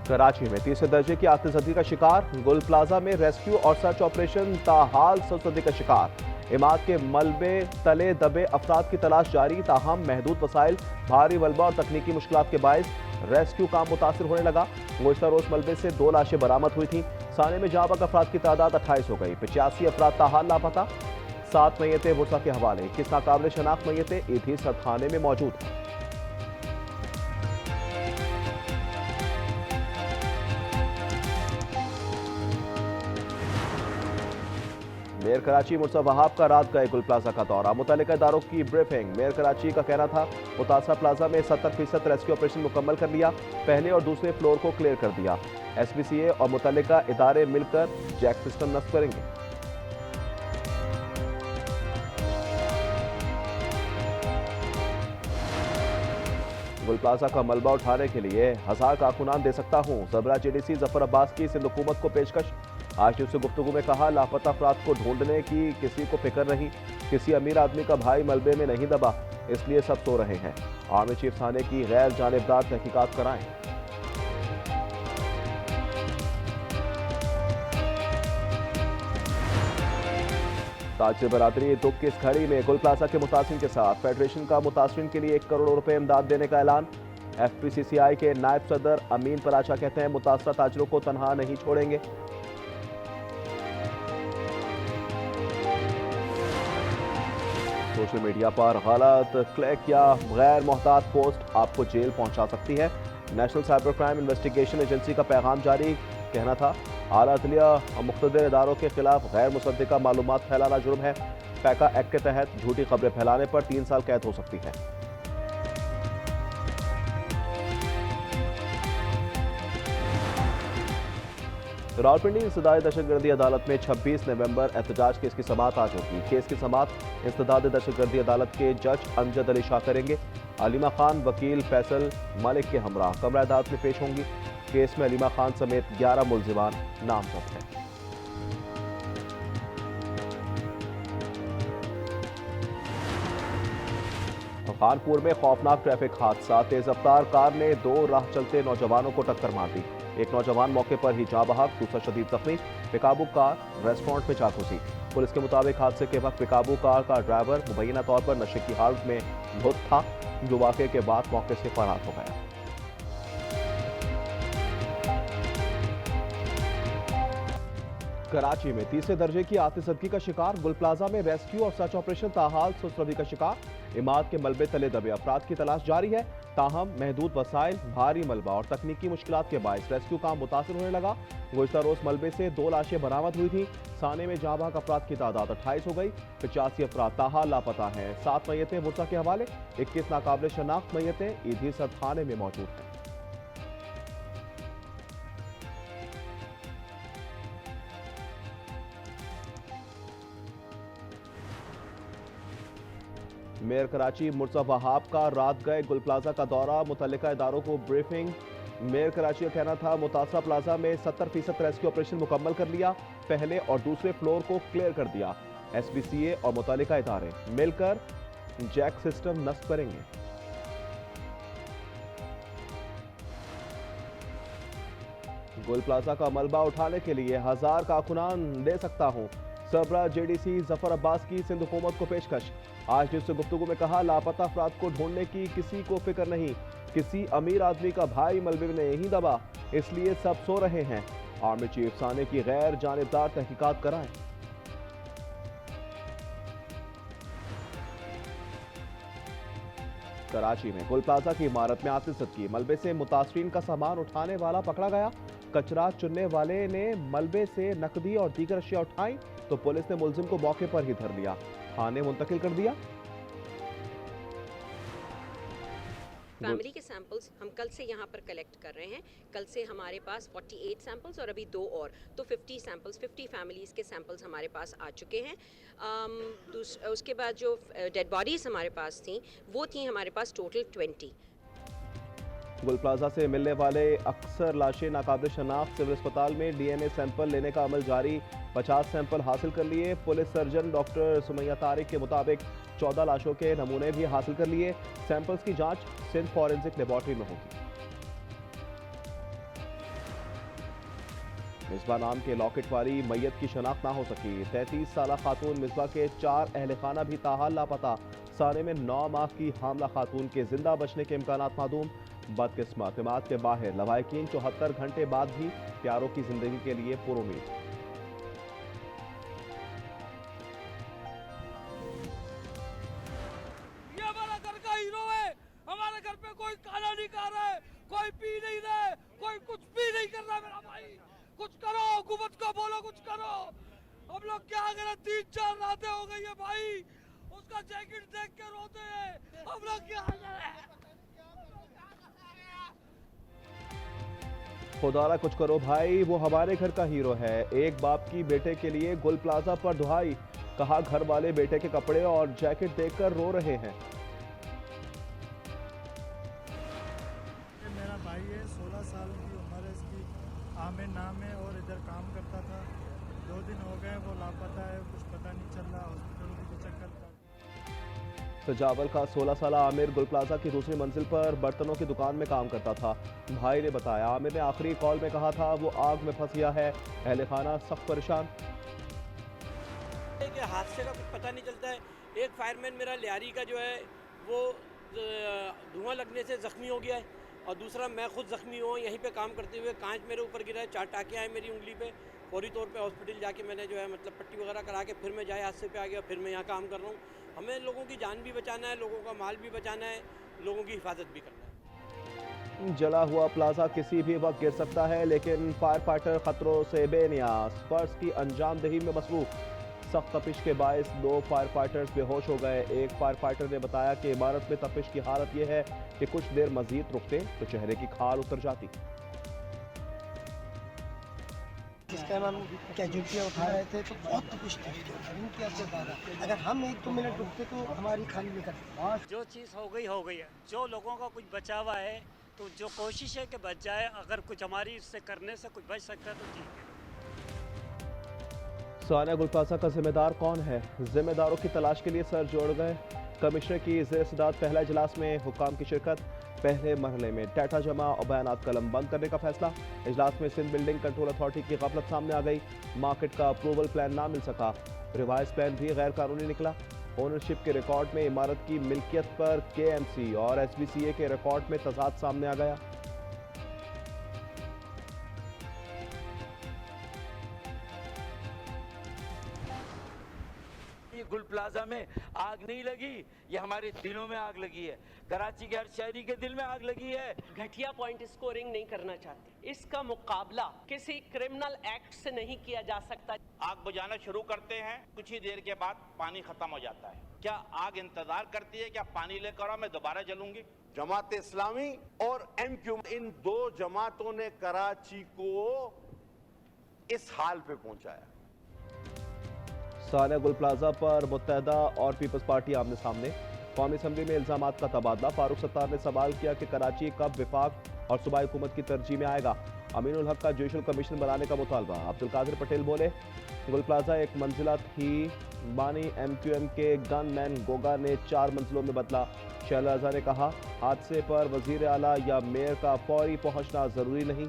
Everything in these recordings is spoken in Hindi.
कराची में तीसरे दर्जे की आतिशबाजी का शिकार, गुल प्लाजा में रेस्क्यू और सर्च ऑपरेशन ताहाल सददी का शिकार। इमारत के मलबे तले दबे अफराद की तलाश जारी, ताहम महदूद वसाइल, भारी मलबा और तकनीकी मुश्किलात के बायस रेस्क्यू काम मुतासिर होने लगा। गुज़श्ता रोज मलबे से 2 लाशें बरामद हुई थी। साने में जाँ बहक अफराद की तादाद 28 हो गई। 85 अफराद ताहाल लापता। 7 मैयतें वसा के हवाले। 21 नाकाबिल शनाख्त मैयतें ईदी सरखाने में मौजूद हैं। मेयर कराची मुर्सा वहाब का रात गए गुल प्लाजा का दौरा, मुतल्लिका इदारों की ब्रीफिंग। मेयर कराची का कहना था मुतासरा प्लाजा में 70% रेस्क्यू ऑपरेशन मुकम्मल कर लिया, पहले और दूसरे फ्लोर को क्लियर कर दिया। SPCA और मुतल्लिका इदारे मिलकर जैक सिस्टम नस्ब करेंगे। गुल प्लाजा का मलबा उठाने के लिए 1000 कारकुनान दे सकता हूँ, सरबराह JDC जफर अब्बास की सिंध हुकूमत को पेशकश। आज न्यूज़ से गुफ्तगू में कहा, लापता अफराद को ढूंढने की किसी को फिक्र नहीं, किसी अमीर आदमी का भाई मलबे में नहीं दबा, इसलिए सब सो रहे हैं। आर्मी चीफ थाने की गैर जानिबदार तहकीकात कराएं। ताजिर बरादरी दुख की इस घड़ी में गुल प्लाजा के मुतासिन के साथ फेडरेशन का मुतासिन के लिए 1 करोड़ रुपए इमदाद देने का ऐलान। FPCCI के नायब सदर अमीन पराचा कहते हैं मुतासरा ताजिरों को तनहा नहीं छोड़ेंगे। सोशल मीडिया पर गलत क्लिक या गैर मोहतात पोस्ट आपको जेल पहुंचा सकती है। National cyber crime investigation agency का पैगाम जारी, कहना था आला अदलिया और मुख्तदिर इदारों के खिलाफ गैर मुसद्दिका मालूमात फैलाना जुर्म है। पैका एक्ट के तहत झूठी खबरें फैलाने पर 3 साल कैद हो सकती है। रावलपिंडी इंसदाद दहशतगर्दी अदालत में 26 नवंबर एहतजाज केस की समाअत आज होगी। केस की समाअत इंसदाद दहशतगर्दी अदालत के जज अमजद अली शाह करेंगे। अलीमा खान वकील फैसल मलिक के हमरा कमरा अदालत में पेश होंगी। केस में अलीमा खान समेत 11 मुल्जिमान नामजद हैं। कानपुर में खौफनाक ट्रैफिक हादसा, तेज रफ्तार कार ने 2 राह चलते नौजवानों को टक्कर मार दी। एक नौजवान मौके पर ही जाँ बहक, दूसरा शदीद जख्मी। बेकाबू कार रेस्टोरेंट में जा घुसी। पुलिस के मुताबिक हादसे के वक्त बेकाबू कार का ड्राइवर मुबैना तौर पर नशे की हालत में धुत था, जो वाक़े के बाद मौके से फरार हो गया। कराची में तीसरे दर्जे की आतिशबाजी का शिकार, गुल प्लाजा में रेस्क्यू और सर्च ऑपरेशन ताहाल सुसरदी का शिकार। इमारत के मलबे तले दबे अफराद की तलाश जारी है, ताहम महदूद वसाइल, भारी मलबा और तकनीकी मुश्किलात के बायस रेस्क्यू काम मुतासिर होने लगा। गुज़श्ता रोज मलबे से 2 लाशें बरामद हुई थी। साने में जाँ बहक अफराद की तादाद 28 हो गई। 85 अफराद ताहाल लापता हैं। 7 मैयतें वसा के हवाले। 21 नाकाबिल शनाख्त मैयतें ईदी सरखाने में मौजूद हैं। मेयर कराची मुर्सा वहाब का रात गए गुल प्लाजा का दौरा, मुतल्लिका इदारों को ब्रीफिंग। मेयर कराची का कहना था मुतासरा प्लाजा में 70% रेस्क्यू ऑपरेशन मुकम्मल कर लिया, पहले और दूसरे फ्लोर को क्लियर कर दिया। SPCA और मुतल्लिका इदारे मिलकर जैक सिस्टम नस्ब करेंगे। गुल प्लाजा का मलबा उठाने के लिए 1000 कारकुनान दे सकता हूँ, सरबराह JDC जफर अब्बास की सिंध हुकूमत को पेशकश। आज न्यूज़ से गुफ्तगू में कहा, लापता अफराद को ढूंढने की किसी को फिक्र नहीं, किसी अमीर आदमी का भाई मलबे में नहीं दबा, इसलिए सब सो रहे हैं। आर्मी चीफ थाने की गैर जानिबदार तहकीकात कराएं। कराची में गुल प्लाजा की इमारत में आतिशबाजी, मलबे से मुतासरीन का सामान उठाने वाला पकड़ा गया। कचरा चुनने वाले ने मलबे से नकदी और दीगर अशिया उठाई तो पुलिस ने मुलजिम को मौके पर ही धर लिया, थाने मुंतकिल कर दिया। फैमिली के सैंपल्स हम कल से यहाँ पर कलेक्ट कर रहे हैं। कल से हमारे पास 48 सैंपल्स और अभी 2 और, तो 50 सैंपल्स, 50 फैमिलीज़ के सैंपल्स हमारे पास आ चुके हैं। उसके बाद जो डेड बॉडीज़ हमारे पास थी वो थी हमारे पास टोटल 20। गुल प्लाजा से मिलने वाले अक्सर लाशें नाकाबिल शनाख्त, सिविल अस्पताल में DNA सैंपल लेने का अमल जारी। 50 सैंपल हासिल कर लिए। Police surgeon doctor Sumaiya Tariq के मुताबिक 14 लाशों के नमूने भी हासिल कर लिए। सैंपल्स की जांच सिंध फॉरेंसिक लेबॉर्ट्री में होगी। मिसबा नाम के लॉकेट वाली मैयत की शनाख्त ना हो सकी। 33 साल खातून मिसबा के 4 अहल खाना भी ताहाल लापता। साने में 9 माह की हामला खातून के जिंदा बचने के इम्कान मादूम। बदकिस्मत इमारत के बाहर लवाहिकीन 74 घंटे बाद भी प्यारों की जिंदगी के लिए पुरुमीद। ये हमारा घर का हीरो है। हमारे घर पे कोई खाना नहीं खा रहा है, कोई पी नहीं रहा है, कोई कुछ भी नहीं कर रहा। मेरा भाई कुछ करो, हुकूमत को बोलो कुछ करो। हम लोग क्या करें, 3-4 रातें हो गई है भाई, उसका जैकेट देख के रोते हैं। हम लोग क्या करें? खुदारा कुछ करो भाई, वो हमारे घर का हीरो है। एक बाप की बेटे के लिए गुल प्लाजा पर दुहाई। कहा घर वाले बेटे के कपड़े और जैकेट देखकर रो रहे हैं। मेरा भाई है, 16 साल की उम्र है इसकी, आमिर नाम है और इधर काम करता था। 2 दिन हो गए वो लापता है, कुछ पता नहीं चल रहा। हॉस्पिटल में भी चक्कर था। सजावल का 16 साल आमिर गुल प्लाजा की दूसरी मंजिल पर बर्तनों की दुकान में काम करता था। भाई ने बताया आमिर ने आखिरी कॉल में कहा था वो आग में फंस गया है। अहले खाना सख्त परेशान। हादसे का कुछ पता नहीं चलता है। एक फायरमैन मेरा लियारी का जो है वो धुआं लगने से ज़ख्मी हो गया है और दूसरा मैं खुद ज़ख्मी हुआ। यहीं पे काम करते हुए कांच मेरे ऊपर गिरा है, 4 टाँके आए मेरी उंगली पे। फौरी तौर पे हॉस्पिटल जाके मैंने जो है मतलब पट्टी वगैरह करा के फिर मैं जाए हादसे पे आ गया, फिर मैं यहाँ काम कर रहा हूँ। हमें लोगों की जान भी बचाना है, लोगों का माल भी बचाना है, लोगों की हिफाजत भी करना है। जला हुआ प्लाजा किसी भी वक्त गिर सकता है, लेकिन फायर फाइटर खतरों से बेनियाज। फर्ज की अंजामदही में मसरूफ। सख्त तपिश के बायस 2 फायर फाइटर्स बेहोश हो गए। एक फायर फाइटर ने बताया कि इमारत में तपिश की हालत यह है कि कुछ देर मजीद रुकते तो चेहरे की खाल उतर जाती। जिस टाइम हम कैजुअल्टियाँ उठा रहे थे तो बहुत तपिश थी, इनकी से ज़्यादा। अगर हम 1-2 मिनट रुकते तो हमारी खाली निकलती। जो चीज़ हो गई है। जो लोगों का कुछ बचा हुआ है तो जो कोशिश है कि बच जाए। अगर कुछ हमारी इससे करने से कुछ बच सकता है तो ठीक है। सानिया गुल प्लाजा का जिम्मेदार कौन है? जिम्मेदारों की तलाश के लिए सर जोड़ गए। कमिश्नर की ज़ेर-ए-सदारत पहला इजलास में हुक्काम की शिरकत। पहले मरहले में डाटा जमा और बयानात कलम बंद करने का फैसला। इजलास में सिंध बिल्डिंग कंट्रोल अथॉरिटी की गफलत सामने आ गई। मार्केट का अप्रूवल प्लान ना मिल सका। रिवाइज प्लान भी गैर कानूनी निकला। ओनरशिप के रिकॉर्ड में इमारत की मिल्कियत पर KMC और SBCA के रिकॉर्ड में तजाद सामने आ गया। गुल प्लाजा में आग नहीं लगी, ये हमारे दिलों में आग लगी है। कराची के हर शहरी के दिल में आग लगी है। घटिया पॉइंट स्कोरिंग नहीं करना चाहते। इसका मुकाबला किसी क्रिमिनल एक्ट से नहीं किया जा सकता। आग बुझाना शुरू करते हैं, कुछ ही देर के बाद पानी खत्म हो जाता है। क्या आग इंतजार करती है क्या पानी लेकर आओ मैं दोबारा जलूंगी? जमात इस्लामी और MQ, इन 2 जमातों ने कराची को इस हाल पे पहुंचाया। सानिया गुल प्लाजा पर मुत्तहदा और पीपल्स पार्टी आमने सामने। कौमी असम्बली में इल्जामात का तबादला। फारूक सत्तार ने सवाल किया कि कराची कब विफाक और सूबाई हुकूमत की तरजीह में आएगा। अमीनुल हक का जुडिशल कमीशन बनाने का मुतालबा। अब्दुल कादिर पटेल बोले गुल प्लाजा एक मंजिला थी, बानी MQM के गनमैन गोगा ने 4 मंजिलों में बदला। शहला रज़ा ने कहा हादसे पर वजीर आला या मेयर का फौरी पहुंचना जरूरी नहीं।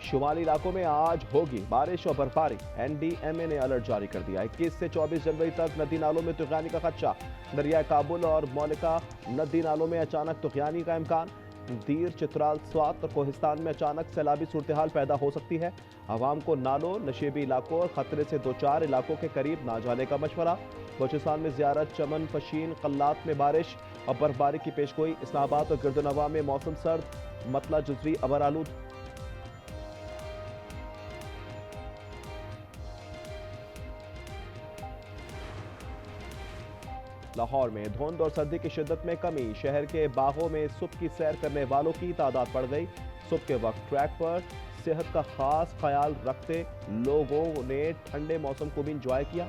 शुमाली इलाकों में आज होगी बारिश और बर्फबारी। NDMA ने अलर्ट जारी कर दिया। 21 से 24 जनवरी तक नदी नालों में तूफ़ानी का खदशा। दरिया काबुल और मौलिका नदी नालों में अचानक तूफ़ानी का इम्कान। दीर, चित्राल, स्वात और कोहिस्तान में अचानक सैलाबी सूरत हाल पैदा हो सकती है। आवाम को नालों, नशेबी इलाकों और खतरे से 2-4 इलाकों के करीब ना जाने का मशवरा। बलूचिस्तान में ज़ियारत, चमन, फशीन, कल्लात में बारिश और बर्फबारी की पेशगोई। इस्लामाबाद और गिरदनवा में मौसम सर्द, मतला जुज़वी अबर आलूद। लाहौर में धुंध और सर्दी की शिद्दत में कमी। शहर के बागों में सुबह की सैर करने वालों की तादाद बढ़ गई। सुबह के वक्त ट्रैक पर सेहत का खास ख्याल रखते लोगों ने ठंडे मौसम को भी इंजॉय किया।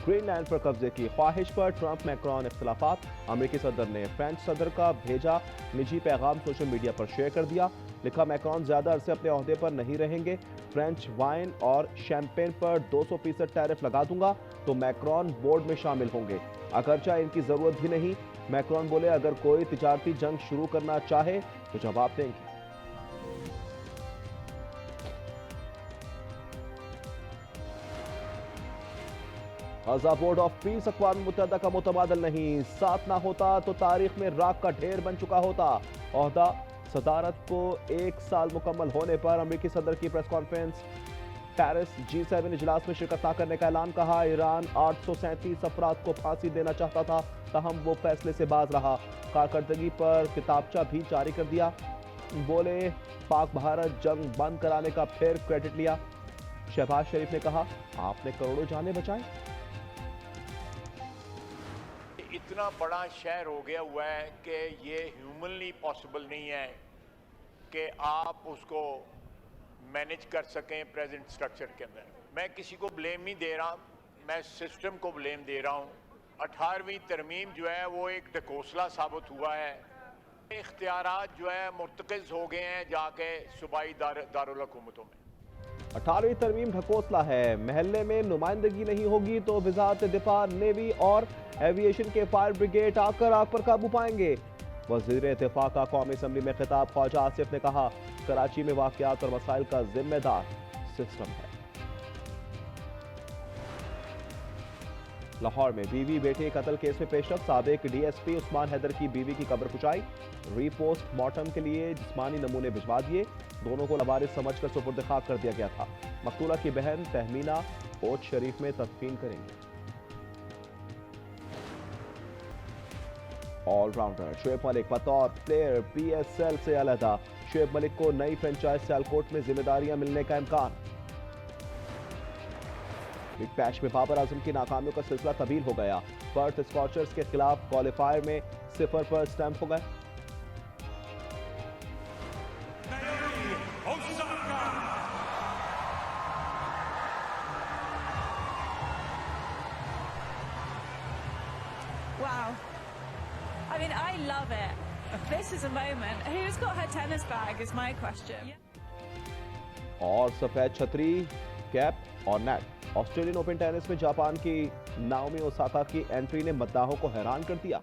ग्रीनलैंड पर कब्जे की ख्वाहिश पर ट्रंप मैक्रोन इख्तिलाफात। अमेरिकी सदर ने फ्रेंच सदर का भेजा निजी पैगाम सोशल मीडिया पर शेयर कर दिया। लिखा मैक्रोन ज्यादा अरसे अपने ओहदे पर नहीं रहेंगे। फ्रेंच वाइन और शैंपेन पर 200% टैरिफ लगा दूंगा। तो मैक्रॉन बोर्ड में शामिल होंगे। अगरचा इनकी जरूरत भी नहीं। मैक्रॉन बोले अगर कोई तिजारती जंग शुरू करना चाहे तो जवाब देंगे। गजा बोर्ड ऑफ पीस अक़वाम मुत्तहिदा का मुतबादल नहीं। साथ ना होता तो तारीख में राख का ढेर बन चुका होता। ओहदा सदारत को 1 साल मुकम्मल होने पर अमेरिकी सदर की प्रेस कॉन्फ्रेंस। पेरिस G7 इजलास में शिरकत न करने का ऐलान। कहा ईरान 837 अफराद को फांसी देना चाहता था, ताहम वो फैसले से बाज रहा। कारकर्दगी पर किताबचा भी जारी कर दिया। बोले पाक भारत जंग बंद कराने का फिर क्रेडिट लिया। शहबाज शरीफ ने कहा आपने करोड़ों जानें बचाई। इतना बड़ा शहर हो गया हुआ है कि ये ह्यूमनली पॉसिबल नहीं है कि आप उसको मैनेज कर सकें प्रेजेंट स्ट्रक्चर के अंदर। मैं किसी को ब्लेम नहीं दे रहा, मैं सिस्टम को ब्लेम दे रहा हूँ। 18वीं तरमीम जो है वो एक ढकोसला साबित हुआ है। इख्तियारात जो है मुर्तकज़ हो गए हैं जाके सूबाई दारुल हुकूमतों में। 18वीं तरमीम ढकोसला है। महल्ले में नुमाइंदगी नहीं होगी तो वजारत दिफा, नेवी और एविएशन के फायर ब्रिगेड आकर आग पर काबू पाएंगे। वज़ीर इत्तेफाक का कौमी असम्बली में खिताब। ख्वाजा आसिफ ने कहा कराची में वाक़यात और मसाइल का जिम्मेदार सिस्टम है। लाहौर में बीवी बेटे कत्ल केस में पेशरफ। साबिक DSP उस्मान हैदर की बीवी की कब्र पुछाई। रीपोस्ट मॉर्टम के लिए जिस्मानी नमूने भिजवा दिए। दोनों को लवारिस समझकर सुपुर्द खाक कर दिया गया था। मकतूला की बहन तहमीना ओट शरीफ में तदफीन करेंगे। ऑलराउंडर शुएब मलिक बतौर प्लेयर PSL से अलहदा। शुएब मलिक को नई फ्रेंचाइज सियालकोट में जिम्मेदारियां मिलने का इम्कान। बिग बैश में बाबर आजम की नाकामियों का सिलसिला तवील हो गया। पर्थ स्कॉचर्स के खिलाफ क्वालिफायर में 0 पर स्टैंप हो गए। Wow. I mean, I love it. This is a moment. Who's got her tennis bag is my question. और सफेद छतरी, कैप और नेट। ऑस्ट्रेलियन ओपन टेनिस में जापान की नाओमी ओसाका की एंट्री ने मद्दाहों को हैरान कर दिया।